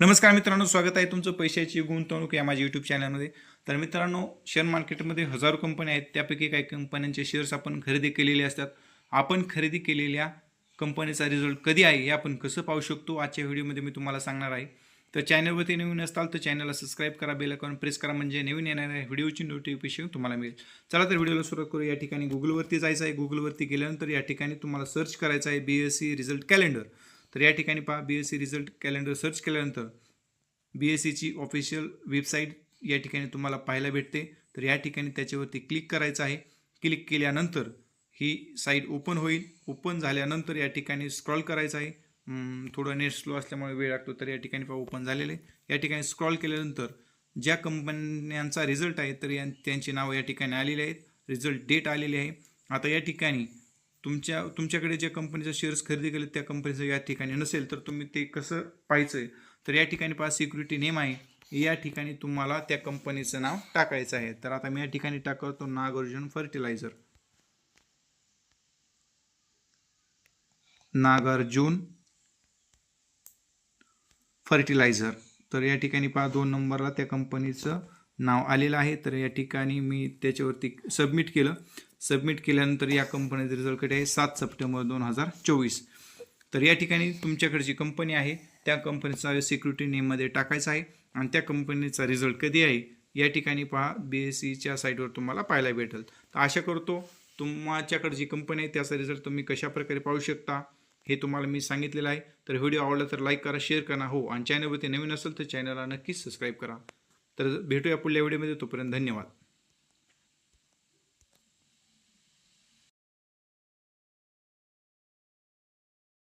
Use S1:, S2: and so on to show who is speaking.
S1: नमस्कार मित्रांनो, स्वागत आहे तुमचं पैशाची गुंतवणूक या माझ्या यूट्यूब चॅनलमध्ये. तर मित्रांनो, शेअर मार्केटमध्ये हजारो कंपन्या आहेत. त्यापैकी काही कंपन्यांचे शेअर्स आपण खरेदी केलेले असतात. आपण खरेदी केलेल्या कंपनीचा रिझल्ट कधी आहे हे आपण कसं पाहू शकतो, आजच्या व्हिडिओमध्ये मी तुम्हाला सांगणार आहे. तर चॅनलवरती नवीन असताल तर चॅनलला सबस्क्राईब करा, बेल आयकॉन प्रेस करा, म्हणजे नवीन येणाऱ्या व्हिडिओची नोटिफिकेशन तुम्हाला मिळेल. चला तर व्हिडिओला सुरुवात करू. या ठिकाणी गुगलवरती जायचं आहे. गुगलवरती गेल्यानंतर या ठिकाणी तुम्हाला सर्च करायचं आहे BSE रिझल्ट कॅलेंडर. तर या ठिकाणी पहा, BSE रिझल्ट कॅलेंडर सर्च केल्यानंतर BSEची ऑफिशियल वेबसाईट या ठिकाणी तुम्हाला पाहायला भेटते. तर या ठिकाणी त्याच्यावरती क्लिक करायचं आहे. क्लिक केल्यानंतर ही साईट ओपन होईल. ओपन झाल्यानंतर या ठिकाणी स्क्रॉल करायचं आहे. थोडं नेट स्लो असल्यामुळे वेळ लागतो. तर या ठिकाणी पहा ओपन झालेलं आहे. या ठिकाणी स्क्रॉल केल्यानंतर ज्या कंपन्यांचा रिझल्ट आहे तर त्यांची नावं या ठिकाणी आलेली आहेत. रिझल्ट डेट आलेली आहे. आता या ठिकाणी तुमच्याकडे ज्या कंपनीचा शेअर्स खरेदी केले त्या कंपनीचं या ठिकाणी नसेल तर तुम्ही ते कसं पाहायचं आहे. तर या ठिकाणी पहा सिक्युरिटी नेम आहे. या ठिकाणी तुम्हाला त्या कंपनीचं नाव टाकायचं आहे. तर आता मी या ठिकाणी टाकतो नागार्जुन फर्टिलायझर. नागार्जुन फर्टिलायझर. तर या ठिकाणी पहा 2 नंबरला त्या कंपनीचं नाव आलेलं आहे. तर या ठिकाणी मी त्याच्यावरती सबमिट केलं. सबमिट केल्यानंतर या कंपनीचा रिझल्ट कडे आहे 7 सप्टेंबर 2024. तर या ठिकाणी तुमच्याकडची कंपनी आहे त्या कंपनीचा सिक्युरिटी नेममध्ये टाकायचा आहे आणि त्या कंपनीचा रिझल्ट कधी आहे या ठिकाणी पहा BSEच्या साईटवर तुम्हाला पाहायला भेटेल. तर आशा करतो तुमच्याकडे जी कंपनी आहे त्याचा रिझल्ट तुम्ही कशा प्रकारे पाहू शकता हे तुम्हाला मी सांगितलेलं आहे. तर व्हिडिओ आवडला तर लाईक करा, शेअर करा, हो, आणि चॅनलवरती नवीन असेल तर चॅनलला नक्कीच सबस्क्राईब करा. तर भेटूया पुढल्या व्हिडिओमध्ये. तोपर्यंत धन्यवाद.